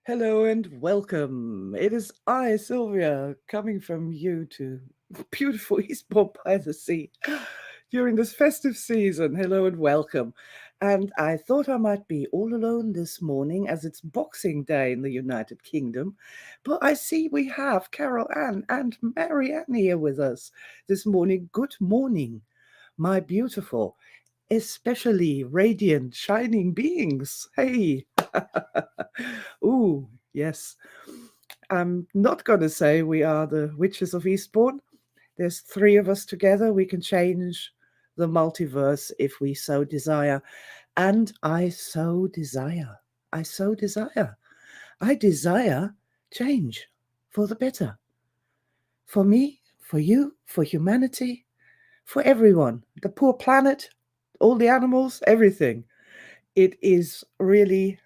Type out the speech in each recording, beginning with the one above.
Hello and welcome. It is I, Sylvia, coming from you to beautiful Eastbourne by the Sea during this festive season. Hello and welcome. And I thought I might be all alone this morning as it's Boxing Day in the United Kingdom. But I see we have Carol Ann and Marianne here with us this morning. Good morning, my beautiful, especially radiant, shining beings. Hey. Ooh, yes. I'm not going to say we are the witches of Eastbourne. There's three of us together. We can change the multiverse if we so desire. And I so desire. I so desire. I desire change for the better. For me, for you, for humanity, for everyone. The poor planet, all the animals, everything. It is really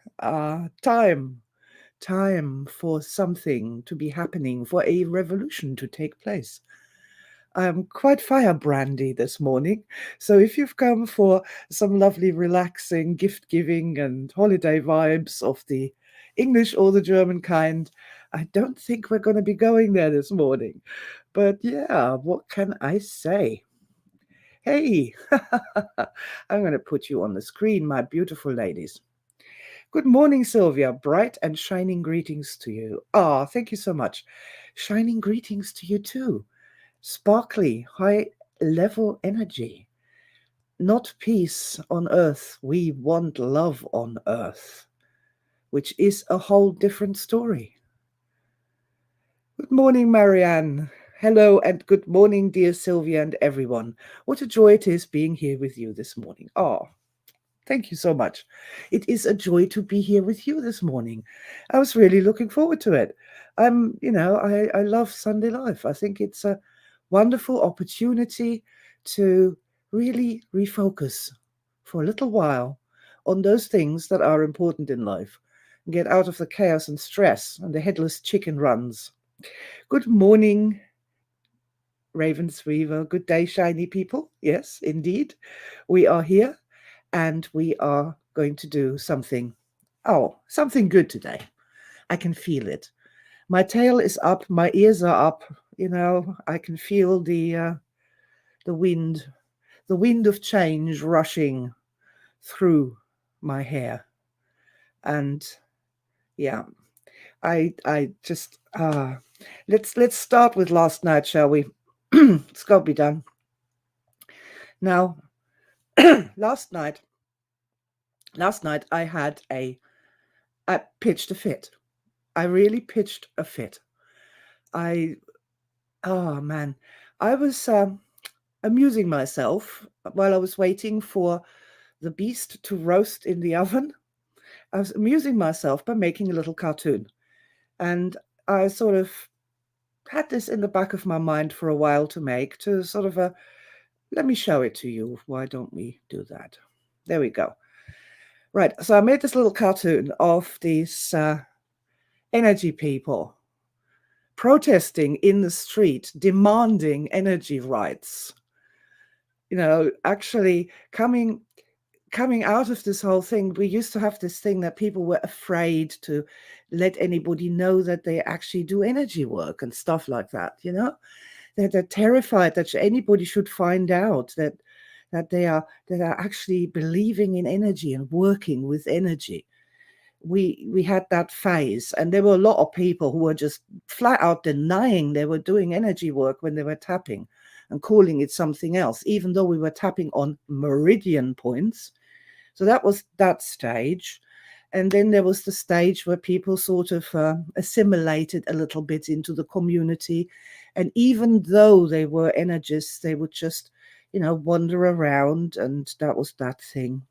time for something to be happening, for a revolution to take place. I'm quite firebrandy this morning, so if you've come for some lovely, relaxing, gift giving, and holiday vibes of the English or the German kind, I don't think we're going to be going there this morning. But yeah, what can I say? Hey, I'm going to put you on the screen, my beautiful ladies. Good morning, Sylvia. Bright and shining greetings to you. Ah, thank you so much. Shining greetings to you too. Sparkly, high level energy. Not peace on earth. We want love on earth, which is a whole different story. Good morning, Marianne. Hello and good morning, dear Sylvia and everyone. What a joy it is being here with you this morning. Ah, thank you so much. It is a joy to be here with you this morning. I was really looking forward to it. I love Sunday life. I think it's a wonderful opportunity to really refocus for a little while on those things that are important in life and get out of the chaos and stress and the headless chicken runs. Good morning, Ravensweaver. Good day, shiny people. Yes, indeed. We are here and we are going to do something good today. I can feel it. My tail is up, my ears are up. I can feel the wind, the wind of change rushing through my hair. And yeah, I just let's start with last night, shall we? It's got to be done. Now, last night I pitched a fit. I really pitched a fit. I Oh man, I was amusing myself while I was waiting for the beast to roast in the oven. I was amusing myself by making a little cartoon, and I sort of had this in the back of my mind for a while to make to sort of a let me show it to you. Why don't we do that? There we go. Right, so I made this little cartoon of these energy people protesting in the street, demanding energy rights. Actually coming out of this whole thing, we used to have this thing that people were afraid to let anybody know that they actually do energy work and stuff like that. They're terrified that anybody should find out that they are actually believing in energy and working with energy. We had that phase, and there were a lot of people who were just flat out denying they were doing energy work when they were tapping and calling it something else, even though we were tapping on meridian points. So that was that stage. And then there was the stage where people sort of assimilated a little bit into the community. And even though they were energists, they would just, wander around. And that was that thing.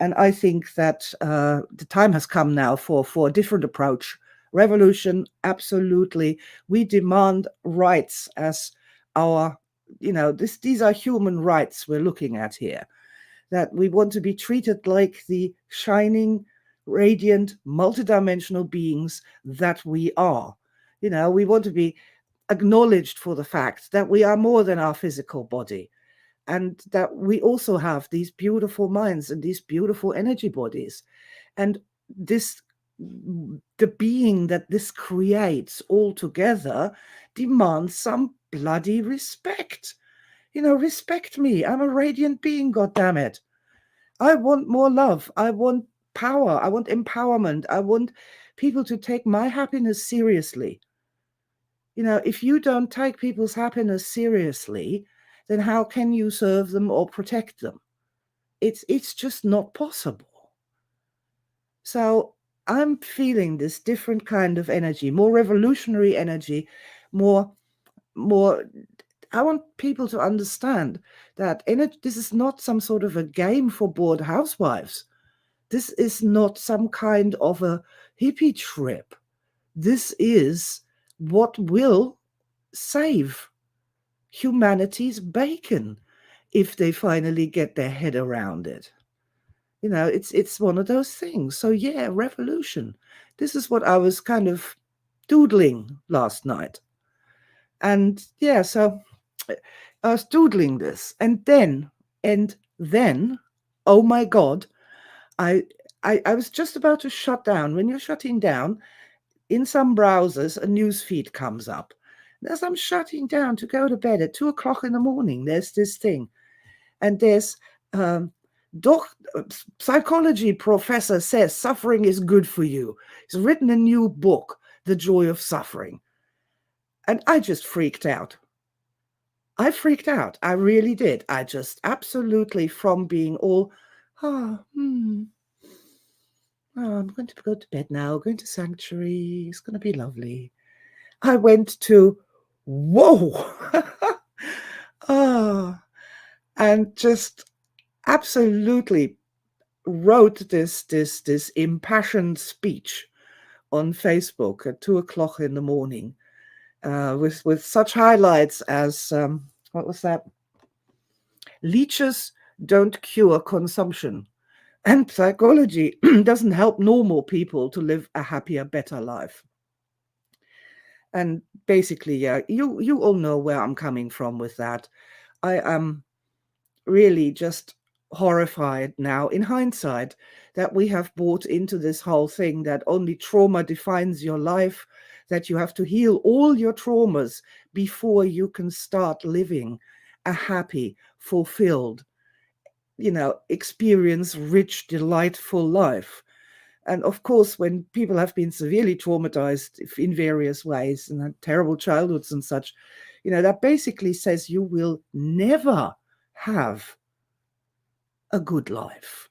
And I think that the time has come now for a different approach. Revolution, absolutely. We demand rights as our, these are human rights we're looking at here. That we want to be treated like the shining, radiant, multidimensional beings that we are. We want to be acknowledged for the fact that we are more than our physical body, and that we also have these beautiful minds and these beautiful energy bodies. And this the being that this creates altogether demands some bloody respect. Respect me. I'm a radiant being, goddammit. I want more love. I want power. I want empowerment. I want people to take my happiness seriously. If you don't take people's happiness seriously, then how can you serve them or protect them? It's just not possible. So I'm feeling this different kind of energy, more revolutionary energy, more I want people to understand that this is not some sort of a game for bored housewives. This is not some kind of a hippie trip. This is what will save humanity's bacon if they finally get their head around it. It's one of those things. So yeah, revolution. This is what I was kind of doodling last night. And yeah, so I was doodling this, and then, oh my God, I was just about to shut down. When you're shutting down, in some browsers, a news feed comes up. And as I'm shutting down to go to bed at 2 o'clock in the morning, there's this thing. And there's psychology professor says suffering is good for you. He's written a new book, The Joy of Suffering. And I just freaked out. I freaked out. I really did. I just absolutely, from being all, I'm going to go to bed now, going to sanctuary. It's going to be lovely. I went to, whoa, and just absolutely wrote this impassioned speech on Facebook at 2 o'clock in the morning, with such highlights as what was that? Leeches don't cure consumption, and psychology doesn't help normal people to live a happier, better life. And basically, yeah, you all know where I'm coming from with that. I am really just horrified now in hindsight that we have bought into this whole thing that only trauma defines your life, that you have to heal all your traumas before you can start living a happy, fulfilled, experience rich, delightful life. And of course, when people have been severely traumatized in various ways and had terrible childhoods and such, that basically says you will never have a good life,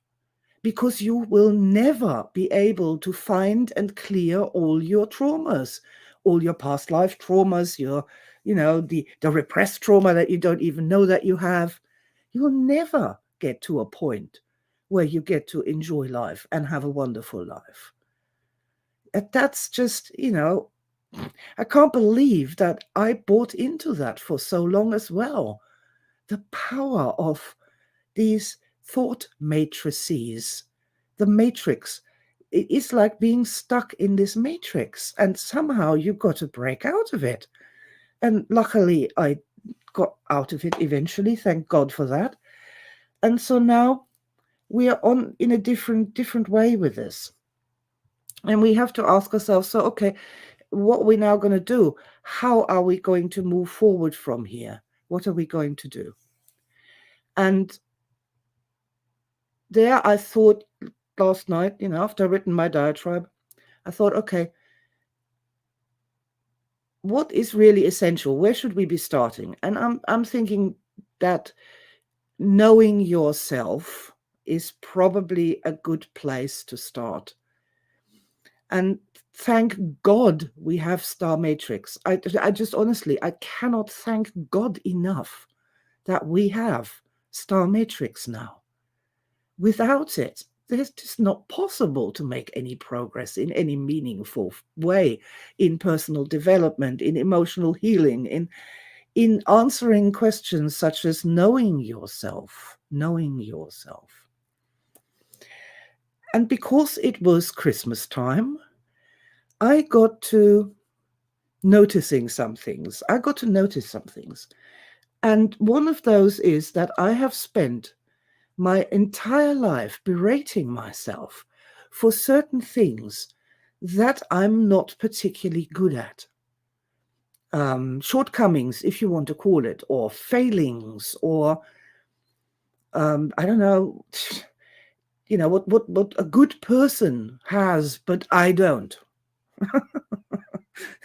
because you will never be able to find and clear all your traumas, all your past life traumas, your, the repressed trauma that you don't even know that you have. You will never get to a point where you get to enjoy life and have a wonderful life. That's just, I can't believe that I bought into that for so long as well. The power of these thought matrices, the matrix. It is like being stuck in this matrix, and somehow you've got to break out of it. And luckily, I got out of it eventually. Thank God for that. And so now we are on in a different way with this. And we have to ask ourselves, so, okay, what are we now going to do? How are we going to move forward from here? What are we going to do? And there I thought last night, after I'd written my diatribe, I thought, okay, what is really essential? Where should we be starting? And I'm thinking that knowing yourself is probably a good place to start. And thank God we have Star Matrix. I just honestly, I cannot thank God enough that we have Star Matrix now. Without it, it's just not possible to make any progress in any meaningful way in personal development, in emotional healing, in answering questions such as knowing yourself. And because it was Christmas time, I got to noticing some things. I got to notice some things. And one of those is that I have spent my entire life berating myself for certain things that I'm not particularly good at. Shortcomings, if you want to call it, or failings, or I don't know, what a good person has, but I don't.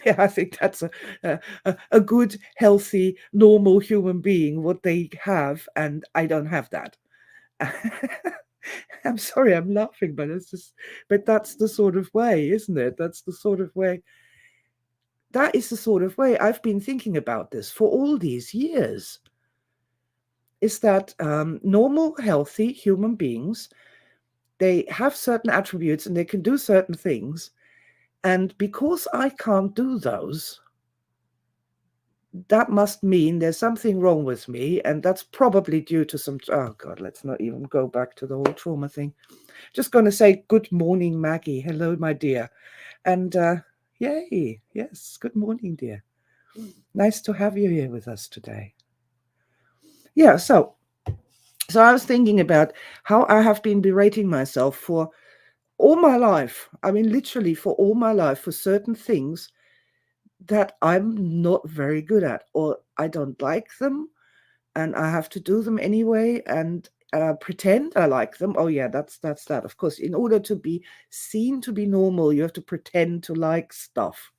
Yeah, I think that's a good, healthy, normal human being, what they have, and I don't have that. I'm sorry, I'm laughing, but that's the sort of way, isn't it? That's the sort of way. That is the sort of way I've been thinking about this for all these years. Is that normal, healthy human beings, they have certain attributes and they can do certain things. And because I can't do those, that must mean there's something wrong with me. And that's probably due to some, oh God, let's not even go back to the whole trauma thing. Just going to say, good morning, Maggie. Hello, my dear. And yay, yes, good morning, dear. Nice to have you here with us today. Yeah, so I was thinking about how I have been berating myself for all my life. I mean, literally for all my life, for certain things that I'm not very good at, or I don't like them, and I have to do them anyway, and pretend I like them. Oh yeah, that's that. Of course, in order to be seen to be normal, you have to pretend to like stuff.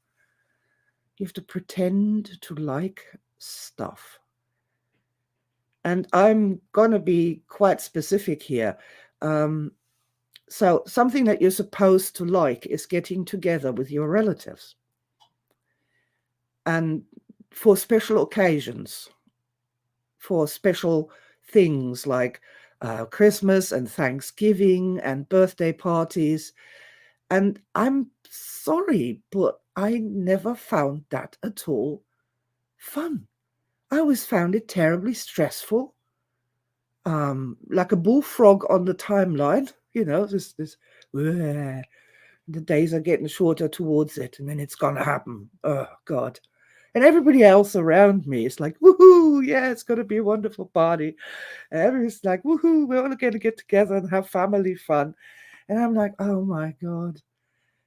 You have to pretend to like stuff. And I'm gonna be quite specific here. So something that you're supposed to like is getting together with your relatives, and for special occasions, for special things like Christmas and Thanksgiving and birthday parties. And I'm sorry, but I never found that at all fun. I always found it terribly stressful, like a bullfrog on the timeline. This the days are getting shorter towards it, and then it's gonna happen. Oh God. And everybody else around me is like, woohoo, yeah, it's gonna be a wonderful party. And everybody's like, woohoo, we're all gonna get together and have family fun. And I'm like, oh my God,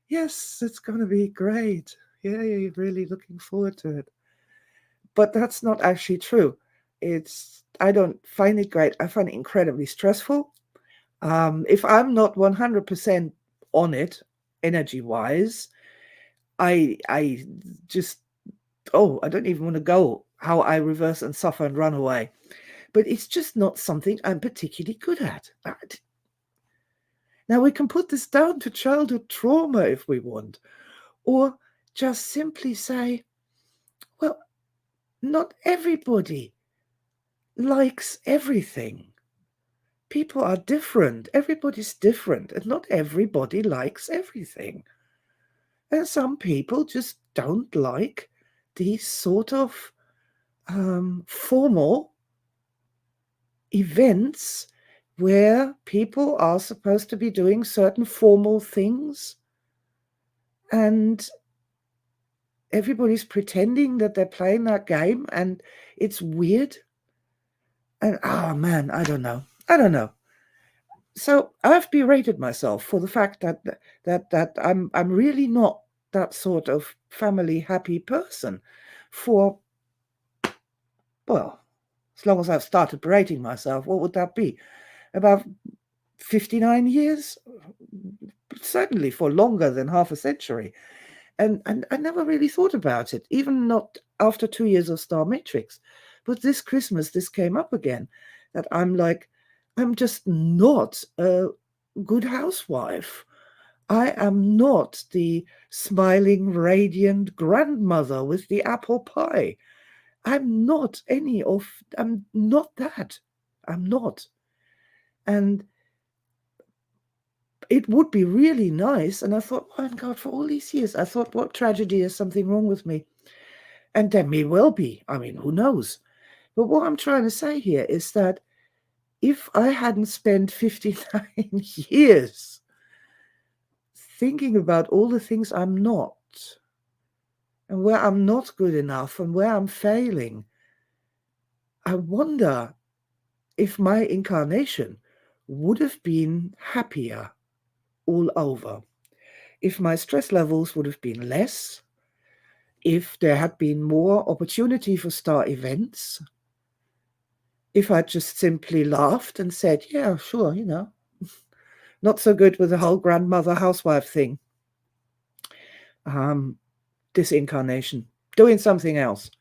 yes, it's gonna be great. Yeah, you're really looking forward to it. But that's not actually true. I don't find it great. I find it incredibly stressful. If I'm not 100% on it, energy wise, I just, oh, I don't even want to go how I reverse and suffer and run away. But it's just not something I'm particularly good at. Now, we can put this down to childhood trauma if we want, or just simply say, well, not everybody likes everything. People are different. Everybody's different, and not everybody likes everything. And some people just don't like these sort of formal events where people are supposed to be doing certain formal things, and everybody's pretending that they're playing that game, and it's weird. And oh man, I don't know. So I've berated myself for the fact that I'm really not that sort of family happy person for, well, as long as I've started berating myself. What would that be? About 59 years? Certainly for longer than half a century. And I never really thought about it, even not after 2 years of Star Matrix. But this Christmas, this came up again, that I'm like, I'm just not a good housewife. I am not the smiling, radiant grandmother with the apple pie. I'm not that. I'm not. And it would be really nice. And I thought, oh my God, for all these years, I thought, what tragedy, is something wrong with me? And there may well be. I mean, who knows? But what I'm trying to say here is that if I hadn't spent 59 years thinking about all the things I'm not, and where I'm not good enough, and where I'm failing, I wonder if my incarnation would have been happier all over. if my stress levels would have been less, if there had been more opportunity for star events, if I just simply laughed and said, yeah, sure, not so good with the whole grandmother housewife thing. This incarnation, doing something else,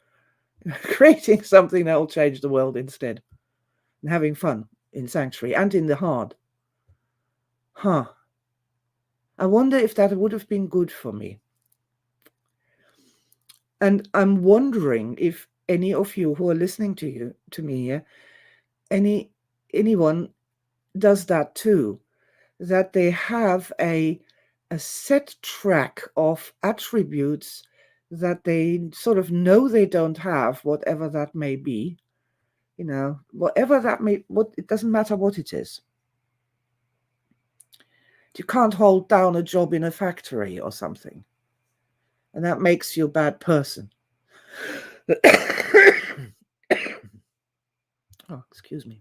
creating something that will change the world instead, and having fun in sanctuary and in the hard. I wonder if that would have been good for me. And I'm wondering if any of you who are listening to me, anyone does that too, that they have a set track of attributes that they sort of know they don't have, whatever that may be, whatever that may, it doesn't matter what it is. You can't hold down a job in a factory or something, and that makes you a bad person. Oh, excuse me.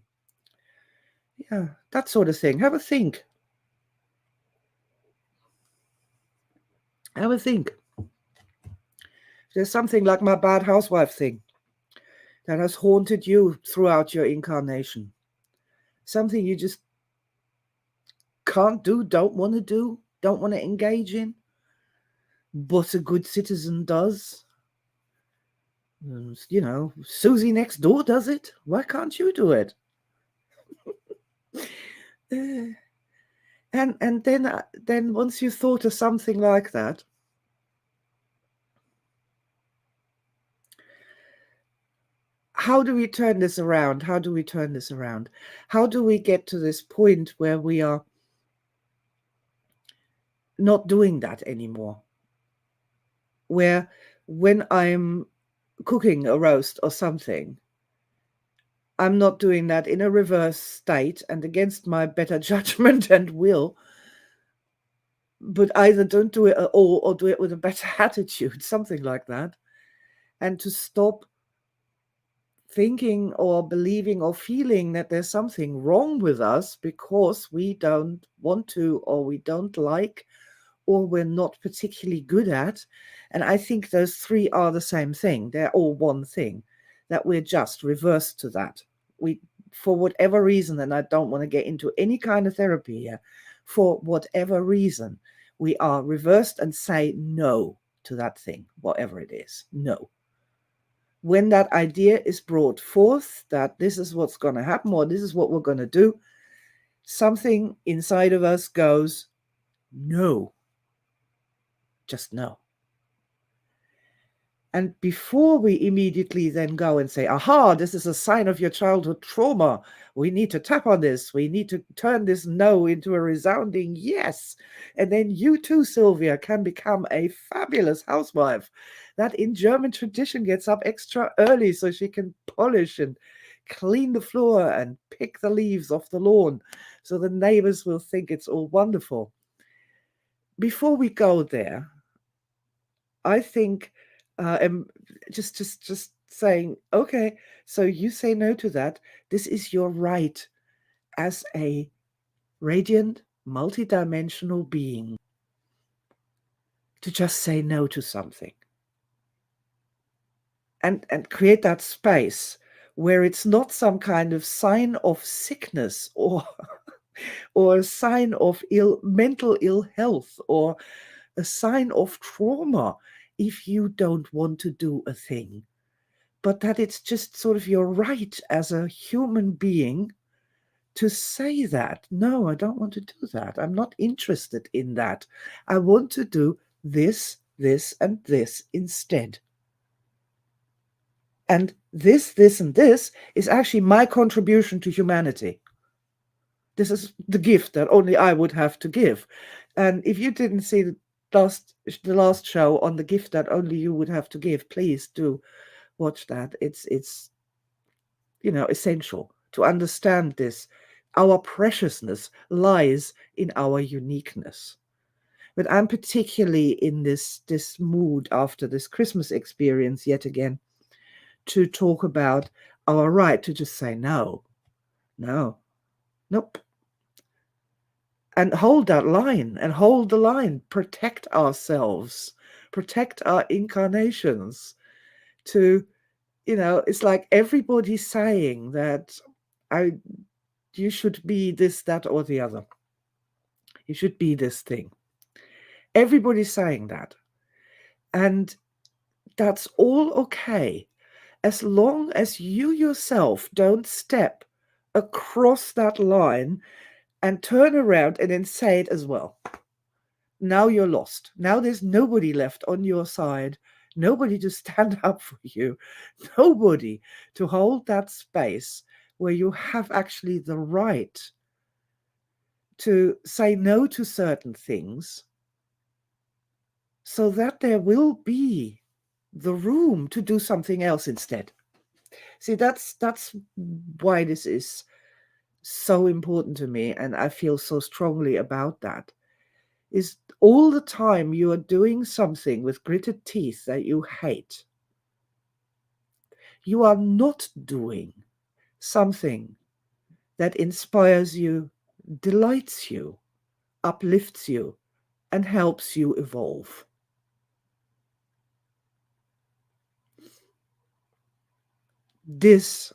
Yeah, that sort of thing. Have a think. Have a think. There's something like my bad housewife thing that has haunted you throughout your incarnation. Something you just can't do, don't want to engage in, but a good citizen does. Susie next door does it. Why can't you do it? And then once you thought of something like that, how do we turn this around? How do we turn this around? How do we get to this point where we are not doing that anymore? Where when I'm cooking a roast or something, I'm not doing that in a reverse state and against my better judgment and will, but either don't do it at all or do it with a better attitude, something like that. And to stop thinking or believing or feeling that there's something wrong with us because we don't want to, or we don't like, or we're not particularly good at. And I think those three are the same thing. They're all one thing, that we're just reversed to that. We, for whatever reason, and I don't want to get into any kind of therapy here, for whatever reason, we are reversed and say no to that thing, whatever it is. No. When that idea is brought forth that this is what's going to happen or this is what we're going to do, something inside of us goes, no, just no. And before we immediately then go and say, aha, this is a sign of your childhood trauma, we need to tap on this, we need to turn this no into a resounding yes. And then you too, Sylvia, can become a fabulous housewife that in German tradition gets up extra early so she can polish and clean the floor and pick the leaves off the lawn so the neighbors will think it's all wonderful. Before we go there, I think just saying, okay, so you say no to that. This is your right as a radiant, multidimensional being to just say no to something. And create that space where it's not some kind of sign of sickness or or a sign of mental ill health or a sign of trauma if you don't want to do a thing, but that it's just sort of your right as a human being to say that, no, I don't want to do that. I'm not interested in that. I want to do this, and this instead. And this, and this is actually my contribution to humanity. This is the gift that only I would have to give. And if you didn't see the last show on the gift that only you would have to give, please do watch that. It's essential to understand this. Our preciousness lies in our uniqueness. But I'm particularly in this mood after this Christmas experience yet again to talk about our right to just say no, nope. and hold that line and hold the line, protect ourselves, protect our incarnations. To, it's like everybody's saying that I you should be this, that, or the other. You should be this thing. Everybody's saying that. And that's all okay, as long as you yourself don't step across that line and turn around and then say it as well. Now you're lost. Now there's nobody left on your side, nobody to stand up for you, nobody to hold that space where you have actually the right to say no to certain things, so that there will be the room to do something else instead. See, that's why this is so important to me, and I feel so strongly about that. Is all the time you are doing something with gritted teeth that you hate, you are not doing something that inspires you, delights you, uplifts you, and helps you evolve. This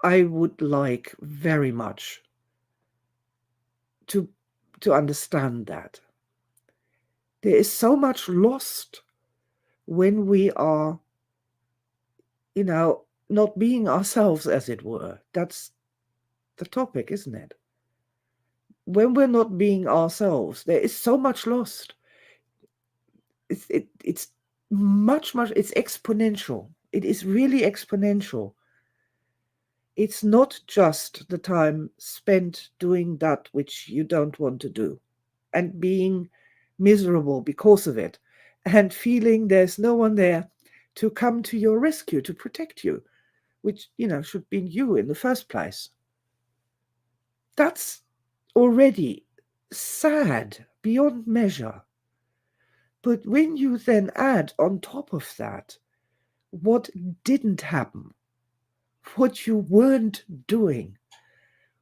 I would like very much to understand, that there is so much lost when we are, not being ourselves, as it were. That's the topic, isn't it? When we're not being ourselves, there is so much lost. It's much, it's exponential. It is really exponential. It's not just the time spent doing that which you don't want to do and being miserable because of it, and feeling there's no one there to come to your rescue, to protect you, which, should be you in the first place. That's already sad beyond measure. But when you then add on top of that what didn't happen, what you weren't doing,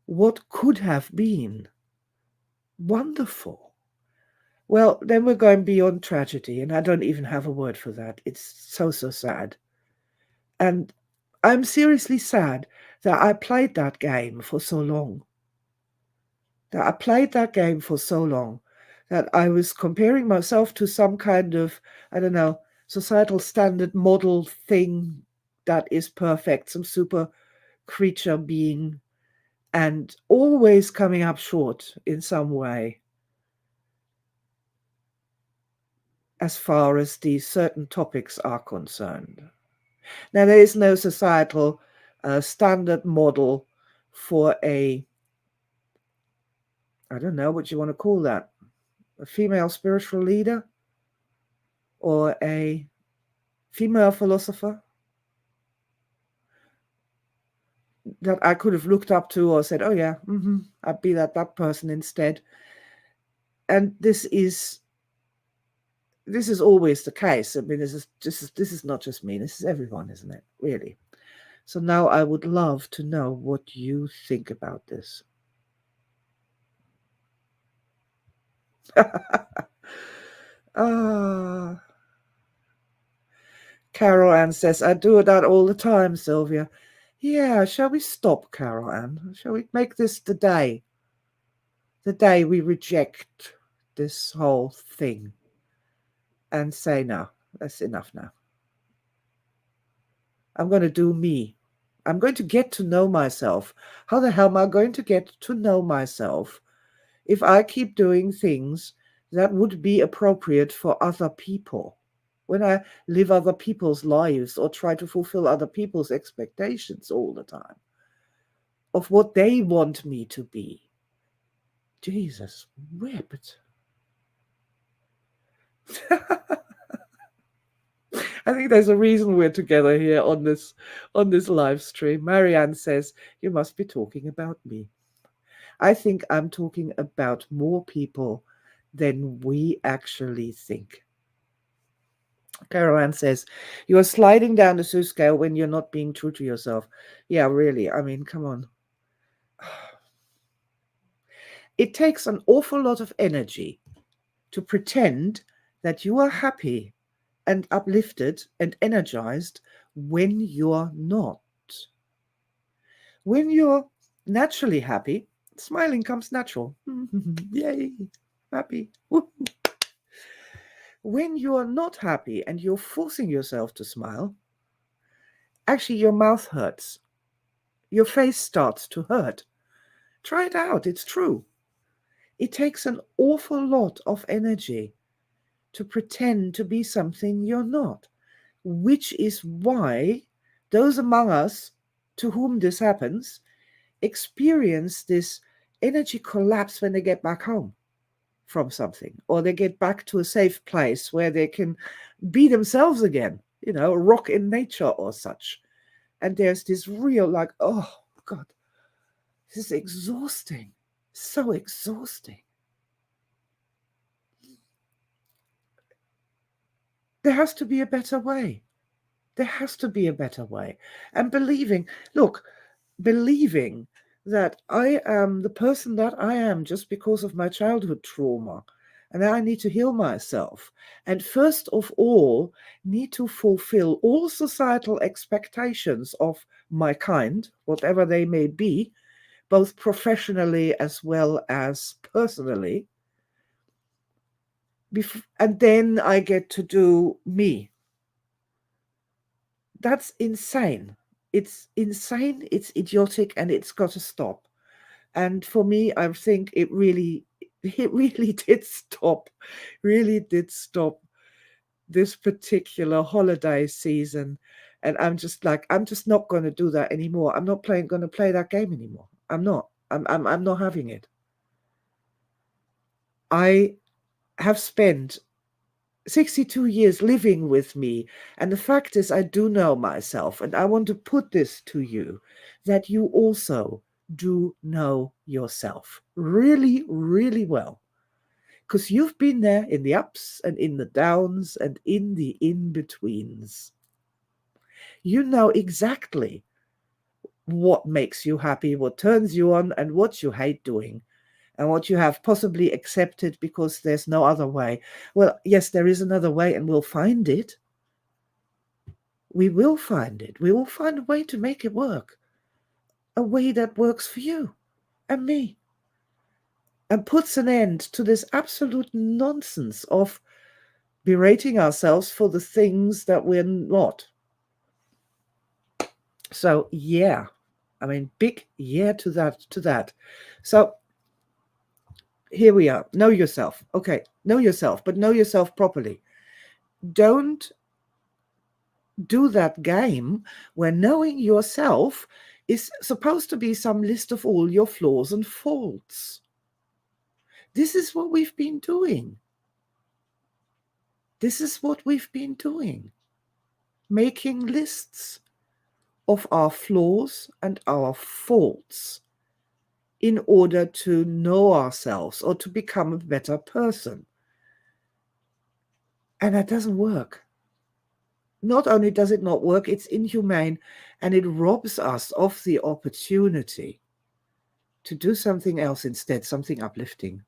what could have been wonderful, well, then we're going beyond tragedy, and I don't even have a word for that. It's so, so sad. And I'm seriously sad that I played that game for so long. That I played that game for so long, that I was comparing myself to some kind of, I don't know, societal standard model thing that is perfect, some super creature being, and always coming up short in some way as far as these certain topics are concerned. Now, there is no societal standard model for a, I don't know what you want to call that, a female spiritual leader or a female philosopher that I could have looked up to or said, oh yeah, I'd be that person instead. And this is always the case. I mean, this is not just me, this is everyone, isn't it? Really. So now I would love to know what you think about this. Ah, Carol Ann says, I do that all the time, Sylvia. Yeah, shall we stop, Carol Ann? Shall we make this the day? The day we reject this whole thing and say, no, that's enough now. I'm going to do me. I'm going to get to know myself. How the hell am I going to get to know myself if I keep doing things that would be appropriate for other people? When I live other people's lives or try to fulfill other people's expectations all the time of what they want me to be. Jesus whipped. I think there's a reason we're together here on this live stream. Marianne says, you must be talking about me. I think I'm talking about more people than we actually think. Caroline says, you are sliding down the Sue scale when you're not being true to yourself. Yeah, really. I mean, come on. It takes an awful lot of energy to pretend that you are happy and uplifted and energized when you're not. When you're naturally happy, smiling comes natural. Yay, happy. When you're not happy and you're forcing yourself to smile, actually your mouth hurts. Your face starts to hurt. Try it out, it's true. It takes an awful lot of energy to pretend to be something you're not, which is why those among us to whom this happens experience this energy collapse when they get back home from something, or they get back to a safe place where they can be themselves again, rock in nature or such. And there's this real, like, oh God, this is exhausting, so exhausting. There has to be a better way. There has to be a better way. And believing that I am the person that I am just because of my childhood trauma, and that I need to heal myself. And first of all, need to fulfill all societal expectations of my kind, whatever they may be, both professionally as well as personally. And then I get to do me. That's insane. It's insane, it's idiotic, and it's got to stop. And for me, I think it really did stop, really did stop this particular holiday season. And I'm just not going to do that anymore. I'm not going to play that game anymore. I'm not. I'm not having it. I have spent 62 years living with me. And the fact is, I do know myself. And I want to put this to you, that you also do know yourself really, really well. Because you've been there in the ups and in the downs and in the in-betweens. You know exactly what makes you happy, what turns you on, and what you hate doing, and what you have possibly accepted because there's no other way. Well, yes, there is another way, and we'll find it. We will find it. We will find a way to make it work. A way that works for you and me. And puts an end to this absolute nonsense of berating ourselves for the things that we're not. So, yeah. I mean, big yeah to that. So, here we are. Know yourself. Okay, know yourself, but know yourself properly. Don't do that game where knowing yourself is supposed to be some list of all your flaws and faults. This is what we've been doing. This is what we've been doing. Making lists of our flaws and our faults in order to know ourselves or to become a better person. And that doesn't work. Not only does it not work, it's inhumane, and it robs us of the opportunity to do something else instead, something uplifting,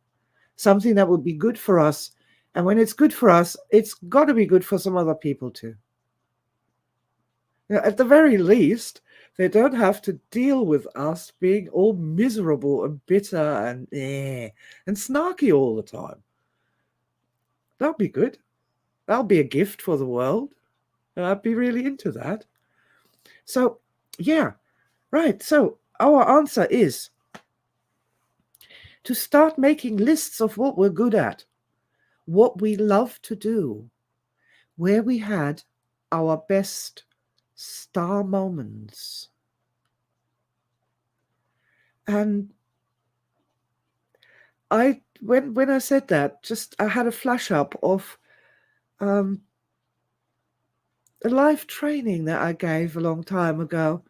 something that would be good for us. And when it's good for us, it's got to be good for some other people too. At the very least, they don't have to deal with us being all miserable and bitter and snarky all the time. That'll be good. That'll be a gift for the world. I'd be really into that. So, yeah, right. So our answer is to start making lists of what we're good at, what we love to do, where we had our best star moments. And when I said that, just I had a flash up of a live training that I gave a long time ago.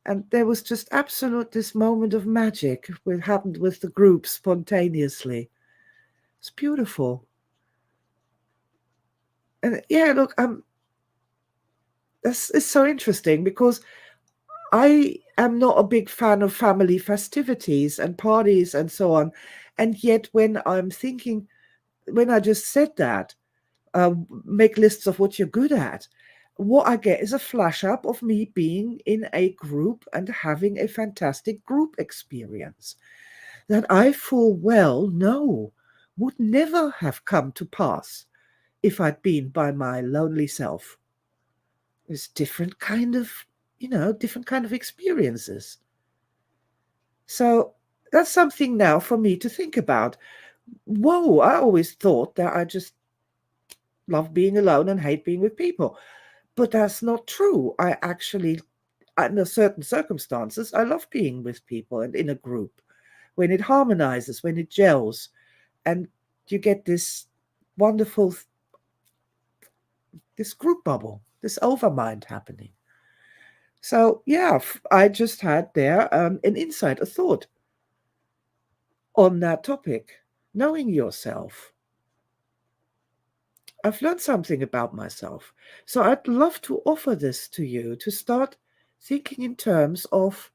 And there was just absolute this moment of magic that happened with the group spontaneously. It's beautiful. And yeah, look, it's so interesting because I am not a big fan of family festivities and parties and so on. And yet, when I'm thinking, when I just said that, make lists of what you're good at, what I get is a flash up of me being in a group and having a fantastic group experience that I full well know would never have come to pass if I'd been by my lonely self. It's different kind of, different kind of experiences. So that's something now for me to think about. Whoa, I always thought that I just love being alone and hate being with people. But that's not true. I actually, under certain circumstances, I love being with people and in a group when it harmonizes, when it gels, and you get this wonderful, this group bubble, this overmind happening. So yeah, I just had there an insight, a thought on that topic, knowing yourself. I've learned something about myself. So I'd love to offer this to you to start thinking in terms of,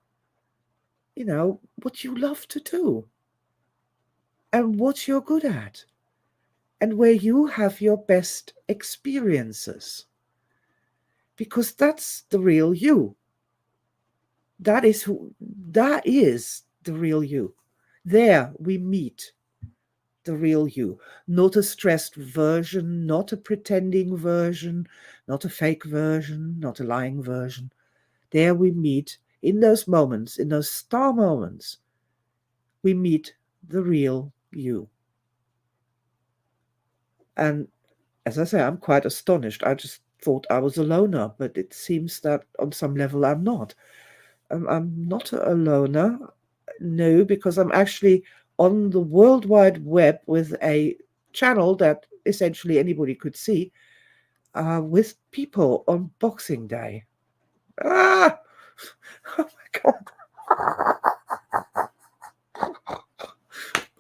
what you love to do and what you're good at and where you have your best experiences. Because that's the real you. That is the real you. There we meet the real you, not a stressed version, not a pretending version, not a fake version, not a lying version. There we meet in those moments, in those star moments, we meet the real you. And as I say, I'm quite astonished. I just thought I was a loner, but it seems that on some level I'm not. I'm not a loner, no, because I'm actually on the World Wide Web with a channel that essentially anybody could see, with people on Boxing Day. Ah! Oh my God.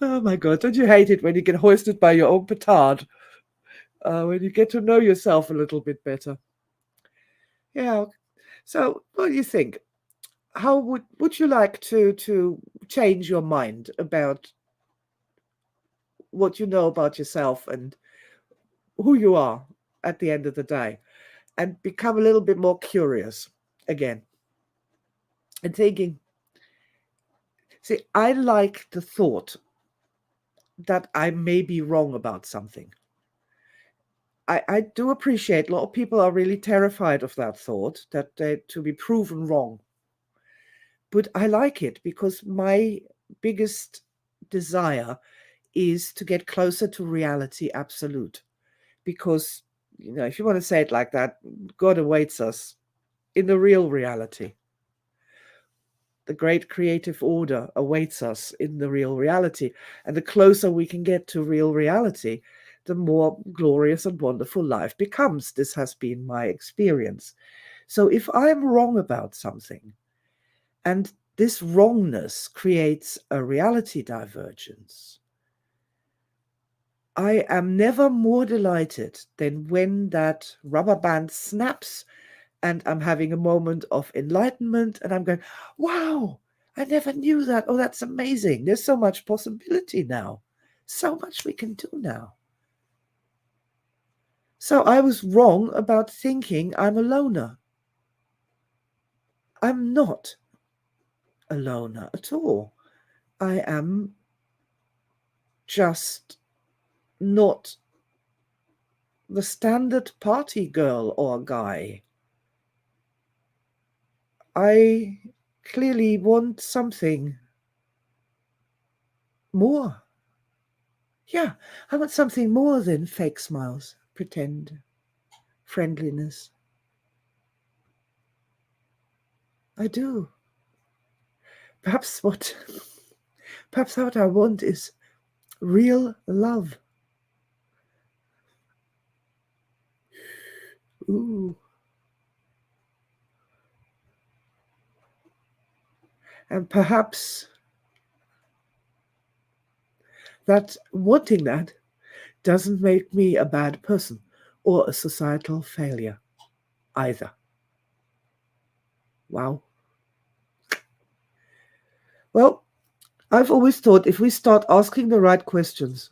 Oh my God. Don't you hate it when you get hoisted by your own petard? When you get to know yourself a little bit better. Yeah. So what do you think? How would you like to change your mind about what you know about yourself and who you are at the end of the day, and become a little bit more curious again and thinking, see, I like the thought that I may be wrong about something. I do appreciate a lot of people are really terrified of that thought, that they to be proven wrong. But I like it because my biggest desire is to get closer to reality absolute. Because, if you want to say it like that, God awaits us in the real reality. The great creative order awaits us in the real reality. And the closer we can get to real reality, the more glorious and wonderful life becomes. This has been my experience. So if I'm wrong about something, and this wrongness creates a reality divergence, I am never more delighted than when that rubber band snaps and I'm having a moment of enlightenment and I'm going, wow, I never knew that. Oh, that's amazing. There's so much possibility now. So much we can do now. So I was wrong about thinking I'm a loner. I'm not a loner at all. I am just not the standard party girl or guy. I clearly want something more. Yeah, I want something more than fake smiles, pretend friendliness. I do. Perhaps what perhaps what I want is real love. Ooh. And perhaps that wanting that doesn't make me a bad person or a societal failure either. Wow. Well, I've always thought if we start asking the right questions,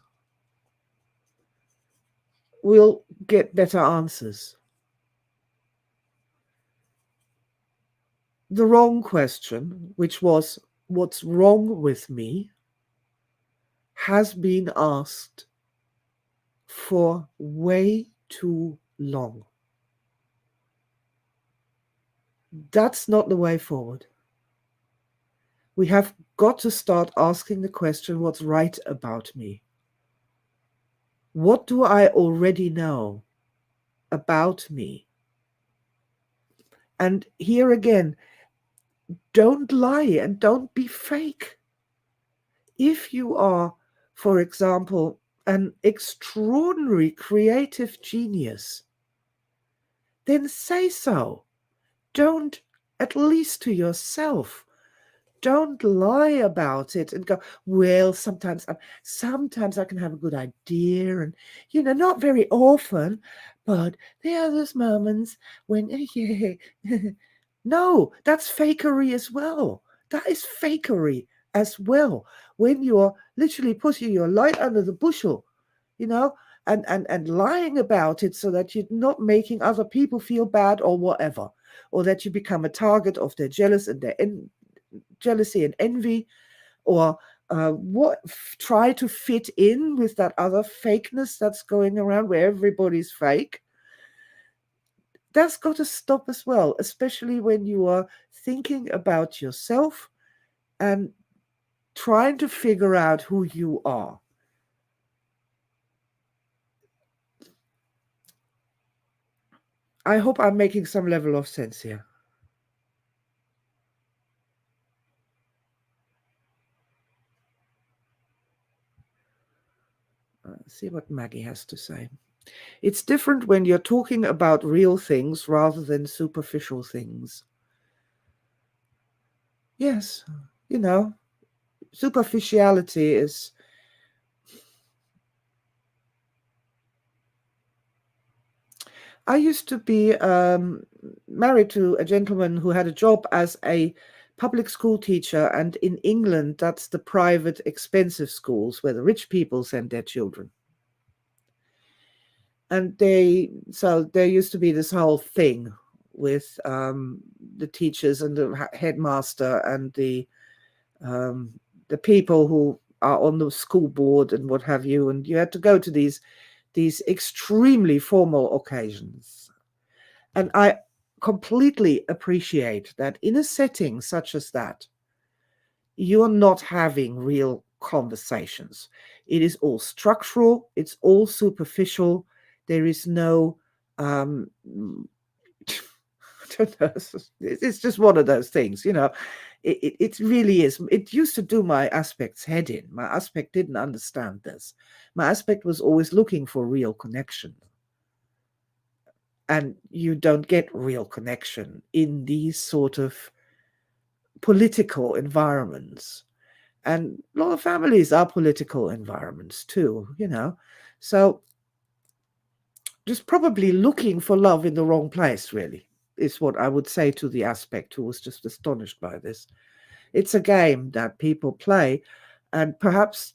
we'll get better answers. The wrong question, which was, what's wrong with me, has been asked for way too long. That's not the way forward. We have got to start asking the question, what's right about me? What do I already know about me? And here again, don't lie and don't be fake. If you are, for example, an extraordinary creative genius, then say so. Don't, at least to yourself, don't lie about it and go, well, sometimes I can have a good idea, and not very often, but there are those moments when no, that's fakery as well. That is fakery as well. When you're literally putting your light under the bushel, you know, and lying about it so that you're not making other people feel bad or whatever, or that you become a target of their jealousy and envy, or try to fit in with that other fakeness that's going around where everybody's fake. That's got to stop as well, especially when you are thinking about yourself and trying to figure out who you are. I hope I'm making some level of sense here. See what Maggie has to say. It's different when you're talking about real things rather than superficial things. Yes, superficiality is. I used to be married to a gentleman who had a job as a public school teacher, and in England, that's the private, expensive schools where the rich people send their children. And there used to be this whole thing with the teachers and the headmaster and the people who are on the school board and what have you, and you had to go to these extremely formal occasions. And I completely appreciate that in a setting such as that, you're not having real conversations. It is all structural, it's all superficial. There is no, I don't know, it's just one of those things, It really is. It used to do my aspect's head in. My aspect didn't understand this. My aspect was always looking for real connection. And you don't get real connection in these sort of political environments. And a lot of families are political environments too, So just probably looking for love in the wrong place, really, is what I would say to the aspect who was just astonished by this. It's a game that people play, and perhaps,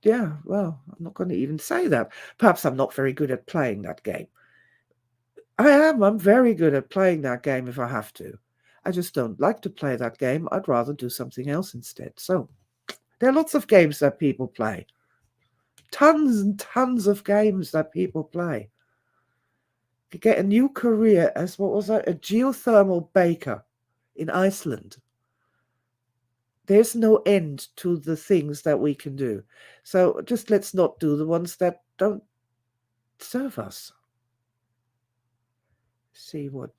yeah, well, I'm not going to even say that. Perhaps I'm not very good at playing that game. I'm very good at playing that game if I have to. I just don't like to play that game. I'd rather do something else instead. So there are lots of games that people play. Tons and tons of games that people play. You get a new career as, what was that, a geothermal baker in Iceland. There's no end to the things that we can do. So just let's not do the ones that don't serve us. See what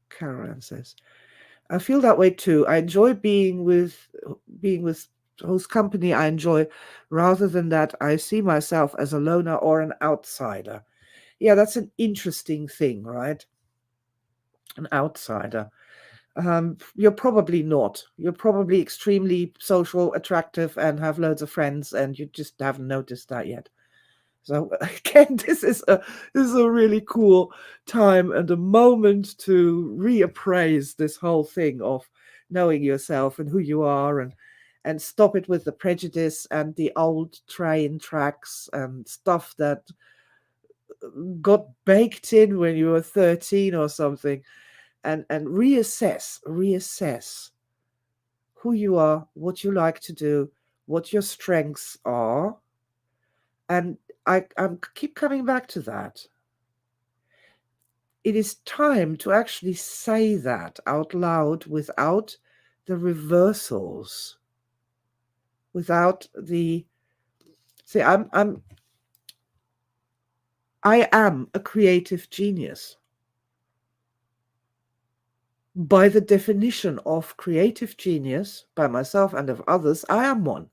Caroline says. I feel that way too. I enjoy being with whose company I enjoy, rather than that I see myself as a loner or an outsider. Yeah, that's an interesting thing, right? An outsider. You're probably not. You're probably extremely social, attractive, and have loads of friends, and you just haven't noticed that yet. So again, this is a really cool time and a moment to reappraise this whole thing of knowing yourself and who you are, and stop it with the prejudice and the old train tracks and stuff that got baked in when you were 13 or something, and reassess who you are, what you like to do, what your strengths are. And I keep coming back to that. It is time to actually say that out loud without the reversals, without the see, I am a creative genius. By the definition of creative genius, by myself and of others, I am one.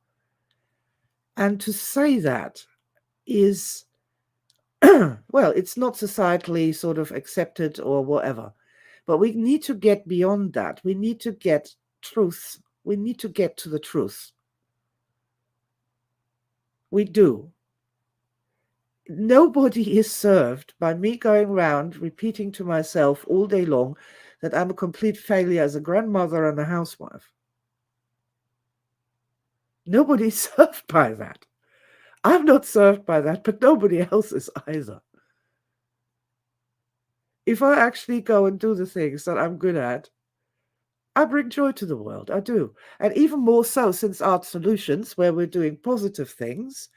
And to say that is, well, it's not societally sort of accepted or whatever. But we need to get beyond that. We need to get truth. We need to get to the truth. We do. Nobody is served by me going around repeating to myself all day long that I'm a complete failure as a grandmother and a housewife. Nobody's served by that. I'm not served by that, but nobody else is either. If I actually go and do the things that I'm good at, I bring joy to the world. I do. And even more so since Art Solutions, where we're doing positive things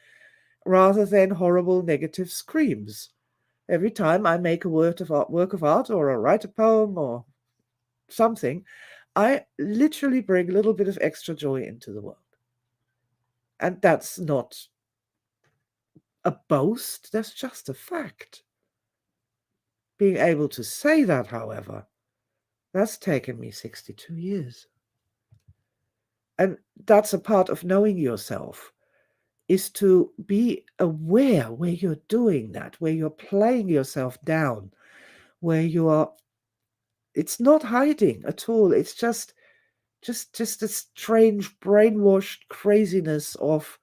rather than horrible negative screams. Every time I make a work of art or I write a poem or something, I literally bring a little bit of extra joy into the world. And that's not a boast, that's just a fact. Being able to say that, however, that's taken me 62 years. And that's a part of knowing yourself, is to be aware where you're doing that, where you're playing yourself down, where you are, it's not hiding at all. It's just a strange brainwashed craziness of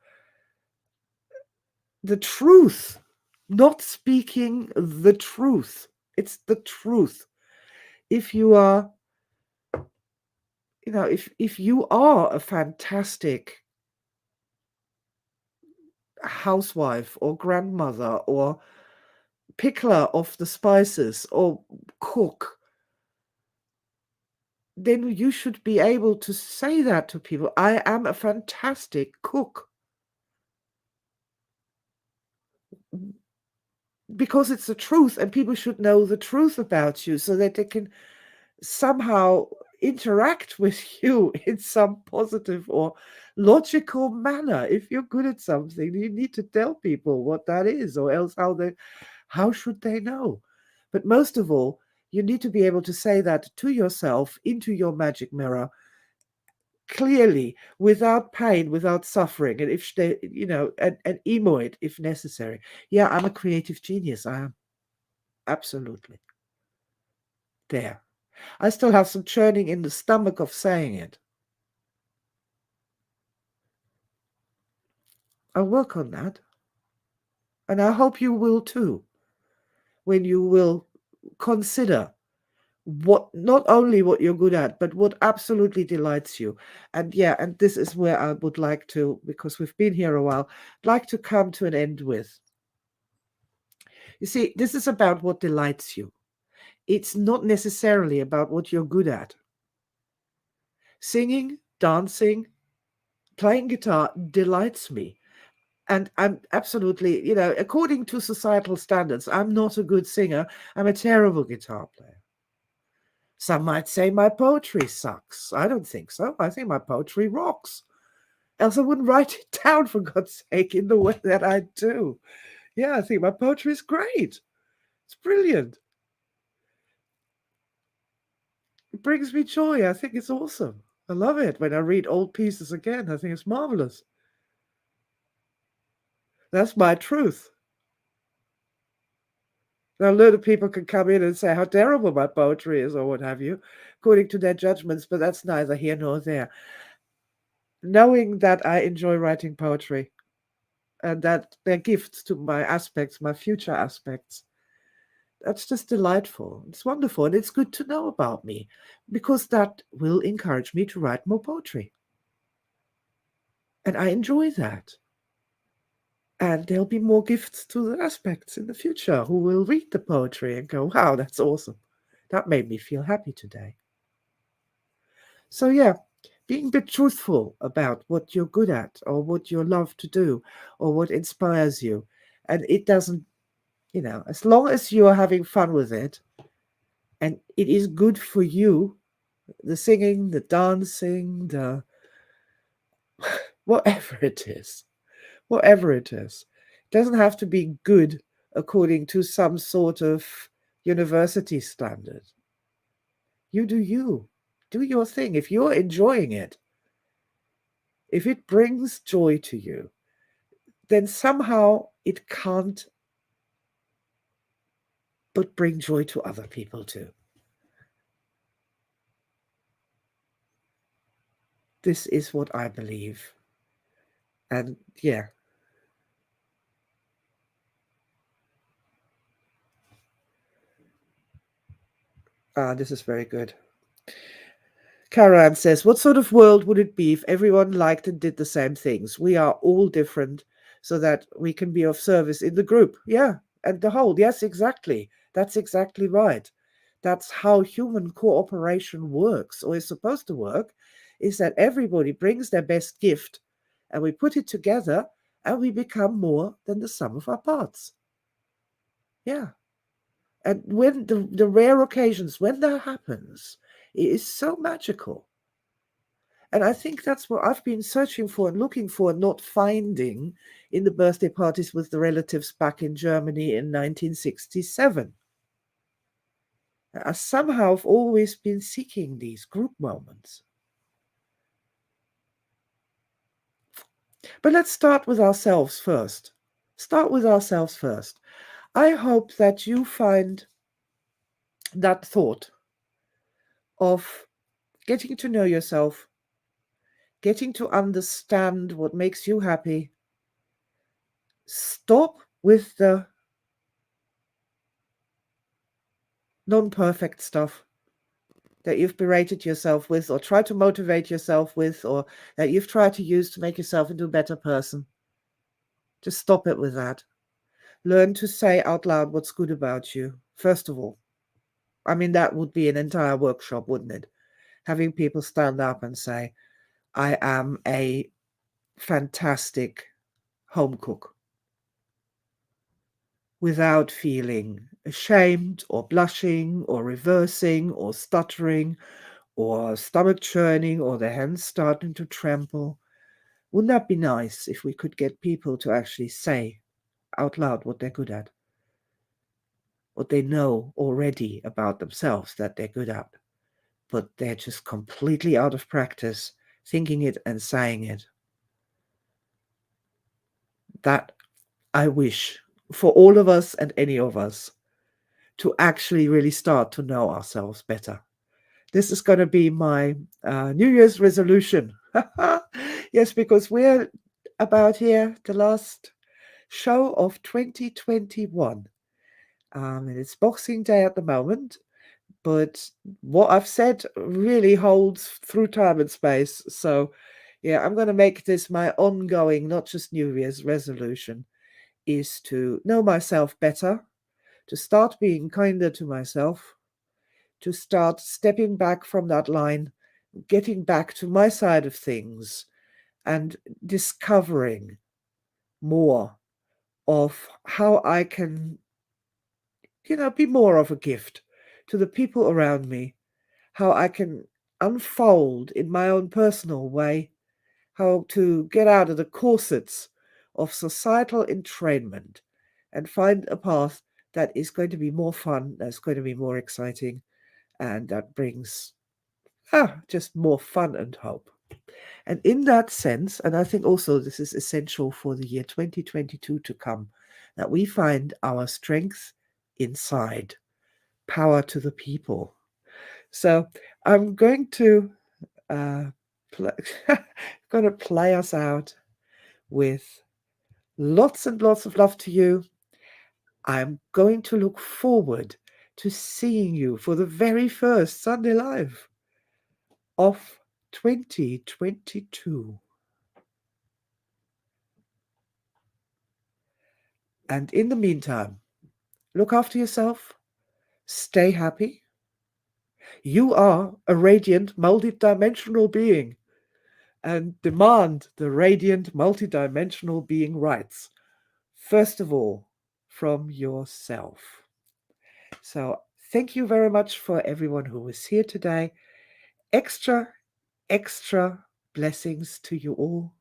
the truth, not speaking the truth. It's the truth. If you are, if you are a fantastic housewife or grandmother or pickler of the spices or cook, then you should be able to say that to people. I am a fantastic cook. Because it's the truth, and people should know the truth about you so that they can somehow interact with you in some positive or logical manner. If you're good at something, you need to tell people what that is, or else how should they know? But most of all, you need to be able to say that to yourself into your magic mirror clearly, without pain, without suffering, and if they, and emo it if necessary. Yeah, I'm a creative genius. I am. Absolutely. There. I still have some churning in the stomach of saying it. I'll work on that. And I hope you will too, when you will consider what, not only what you're good at, but what absolutely delights you. And yeah, and this is where I would like to, because we've been here a while, like to come to an end with. You see, this is about what delights you. It's not necessarily about what you're good at. Singing, dancing, playing guitar delights me. And I'm absolutely, according to societal standards, I'm not a good singer. I'm a terrible guitar player. Some might say my poetry sucks. I don't think so. I think my poetry rocks. Else I wouldn't write it down, for God's sake, in the way that I do. Yeah, I think my poetry is great. It's brilliant. It brings me joy. I think it's awesome. I love it when I read old pieces again. I think it's marvelous. That's my truth. Now, a lot of people can come in and say how terrible my poetry is or what have you, according to their judgments, but that's neither here nor there. Knowing that I enjoy writing poetry and that they're gifts to my aspects, my future aspects, That's just delightful. It's wonderful. And it's good to know about me because that will encourage me to write more poetry. And I enjoy that. And there'll be more gifts to the aspects in the future who will read the poetry and go, wow, that's awesome. That made me feel happy today. So, yeah, being a bit truthful about what you're good at or what you love to do or what inspires you. And it doesn't, as long as you are having fun with it and it is good for you, the singing, the dancing, the whatever it is, whatever it is. It doesn't have to be good according to some sort of university standard. You do you. Do your thing. If you're enjoying it, if it brings joy to you, then somehow it can't but bring joy to other people too. This is what I believe. And yeah, this is very good. Karan says, what sort of world would it be if everyone liked and did the same things? We are all different so that we can be of service in the group. Yeah, and the whole. Yes, exactly. That's exactly right. That's how human cooperation works or is supposed to work, is that everybody brings their best gift and we put it together and we become more than the sum of our parts. Yeah. And when the rare occasions when that happens, it is so magical. And I think that's what I've been searching for and looking for and not finding in the birthday parties with the relatives back in Germany in 1967. I somehow have always been seeking these group moments. But let's start with ourselves first. Start with ourselves first. I hope that you find that thought of getting to know yourself, getting to understand what makes you happy. Stop with the non-perfect stuff that you've berated yourself with or tried to motivate yourself with or that you've tried to use to make yourself into a better person. Just stop it with that. Learn to say out loud what's good about you, first of all. I mean, that would be an entire workshop, wouldn't it? Having people stand up and say, I am a fantastic home cook, without feeling ashamed or blushing or reversing or stuttering or stomach churning or their hands starting to tremble. Wouldn't that be nice if we could get people to actually say out loud what they're good at, what they know already about themselves that they're good at, but they're just completely out of practice thinking it and saying it? That I wish for all of us and any of us to actually really start to know ourselves better. This is going to be my New Year's resolution. Yes, because we're about here, the last show of 2021. And it's Boxing Day at the moment, but what I've said really holds through time and space. So, yeah, I'm going to make this my ongoing, not just New Year's resolution, is to know myself better, to start being kinder to myself, to start stepping back from that line, getting back to my side of things, and discovering more of how I can, be more of a gift to the people around me, how I can unfold in my own personal way, how to get out of the corsets of societal entrainment and find a path that is going to be more fun, that's going to be more exciting, and that brings just more fun and hope. And in that sense, and I think also this is essential for the year 2022 to come, that we find our strength inside, power to the people. So I'm going to play, going to play us out with lots and lots of love to you. I'm going to look forward to seeing you for the very first Sunday Live of 2022. And in the meantime, look after yourself, stay happy. You are a radiant, multidimensional being and demand the radiant, multidimensional being rights, first of all, from yourself. So thank you very much for everyone who was here today. Extra blessings to you all.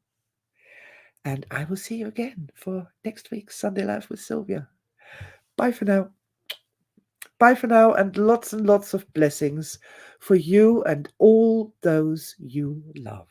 And I will see you again for next week's Sunday Live with Sylvia. Bye for now. Bye for now, and lots of blessings for you and all those you love.